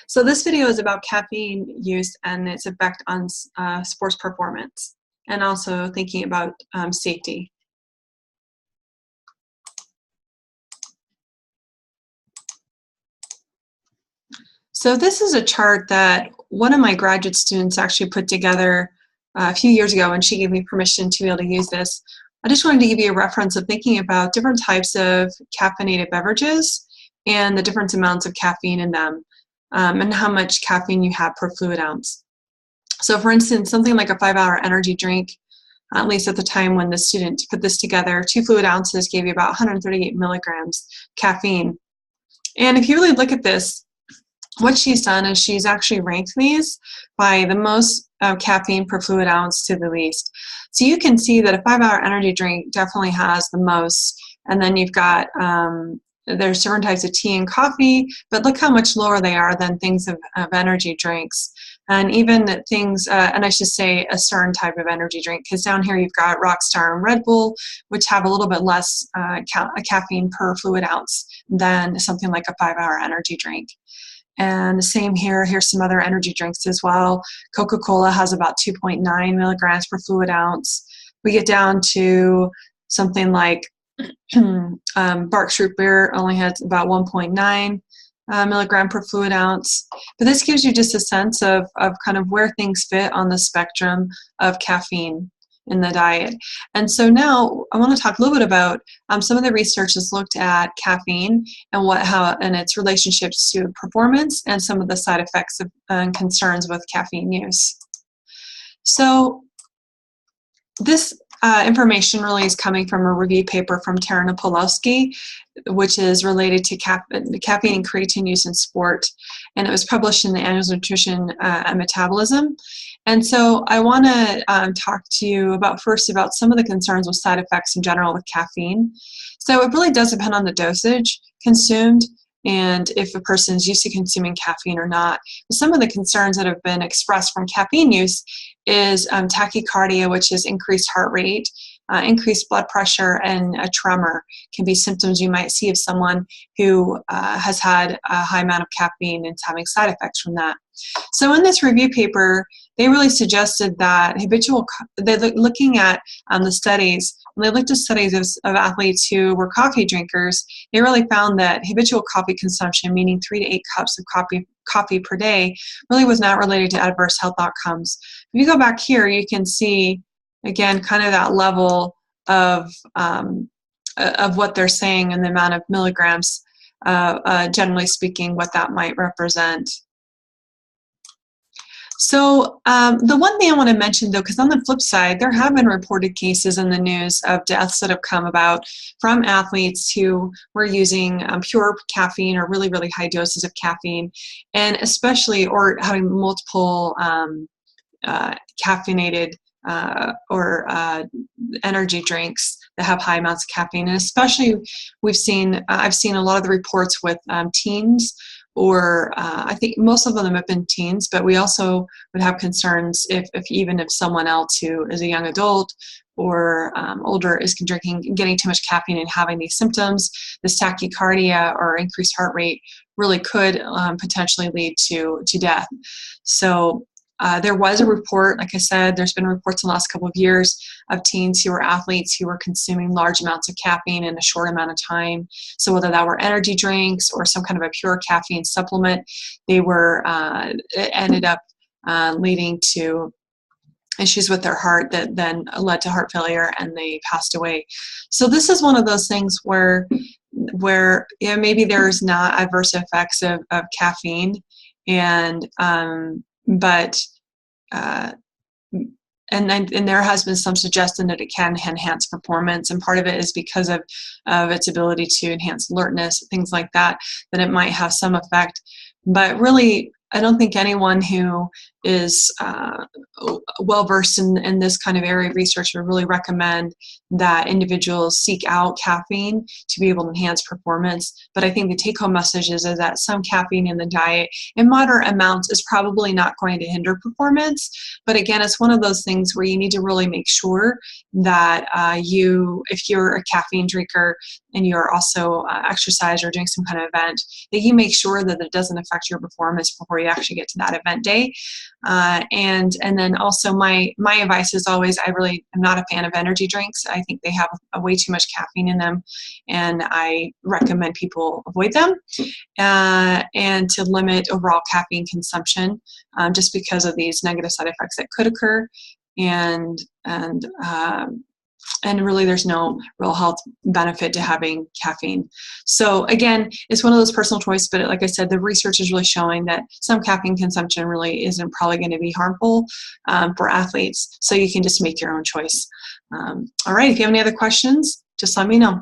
So this video is about caffeine use and its effect on sports performance, and also thinking about safety. So this is a chart that one of my graduate students actually put together a few years ago, and she gave me permission to be able to use this. I just wanted to give you a reference of thinking about different types of caffeinated beverages and the different amounts of caffeine in them, and how much caffeine you have per fluid ounce. So for instance, something like a 5-hour energy drink, at least at the time when the student put this together, 2 fluid ounces gave you about 138 milligrams caffeine. And if you really look at this, what she's done is she's actually ranked these by the most caffeine per fluid ounce to the least. So you can see that a 5-hour energy drink definitely has the most, and then you've got there's different types of tea and coffee, but look how much lower they are than things of energy drinks. And even things, and I should say a certain type of energy drink, because down here you've got Rockstar and Red Bull, which have a little bit less caffeine per fluid ounce than something like a 5-hour energy drink. And the same here, here's some other energy drinks as well. Coca-Cola has about 2.9 milligrams per fluid ounce. We get down to something like Barq's root beer only has about 1.9 milligram per fluid ounce. But this gives you just a sense of kind of where things fit on the spectrum of caffeine in the diet. And so now I want to talk a little bit about some of the research that's looked at caffeine and its relationships to performance and some of the side effects and concerns with caffeine use. So this information really is coming from a review paper from Taryn Polowski, which is related to caffeine and creatine use in sport, and it was published in the Annals of Nutrition and Metabolism. And so I want to talk to you first about some of the concerns with side effects in general with caffeine. So it really does depend on the dosage consumed and if a person is used to consuming caffeine or not. Some of the concerns that have been expressed from caffeine use is tachycardia, which is increased heart rate, increased blood pressure, and a tremor can be symptoms you might see of someone who has had a high amount of caffeine and is having side effects from that. So in this review paper, they really suggested that they're looking at the studies. When they looked at studies of athletes who were coffee drinkers, they really found that habitual coffee consumption, meaning 3 to 8 cups of coffee per day, really was not related to adverse health outcomes. If you go back here, you can see, again, kind of that level of what they're saying and the amount of milligrams, generally speaking, what that might represent. So the one thing I want to mention, though, because on the flip side, there have been reported cases in the news of deaths that have come about from athletes who were using pure caffeine or really, really high doses of caffeine, and especially, or having multiple caffeinated or energy drinks that have high amounts of caffeine. And especially I've seen a lot of the reports with teens, or I think most of them have been teens, but we also would have concerns if someone else who is a young adult or older is getting too much caffeine and having these symptoms. This tachycardia or increased heart rate really could potentially lead to death. So there was a report, like I said, there's been reports in the last couple of years of teens who were athletes who were consuming large amounts of caffeine in a short amount of time. So whether that were energy drinks or some kind of a pure caffeine supplement, it ended up leading to issues with their heart that then led to heart failure, and they passed away. So this is one of those things where maybe there's not adverse effects of caffeine, and and there has been some suggestion that it can enhance performance, and part of it is because of its ability to enhance alertness, things like that, that it might have some effect. But really, I don't think anyone who is well versed in this kind of area of research would really recommend that individuals seek out caffeine to be able to enhance performance. But I think the take-home message is that some caffeine in the diet in moderate amounts is probably not going to hinder performance. But again, it's one of those things where you need to really make sure that if you're a caffeine drinker and you're also exercise or doing some kind of event, that you make sure that it doesn't affect your performance before you actually get to that event day. And then also my advice is always, I really am not a fan of energy drinks. I think they have way too much caffeine in them, and I recommend people avoid them, and to limit overall caffeine consumption, just because of these negative side effects that could occur. And really there's no real health benefit to having caffeine. So again, it's one of those personal choices, but like I said, the research is really showing that some caffeine consumption really isn't probably going to be harmful for athletes. So you can just make your own choice. All right, if you have any other questions, just let me know.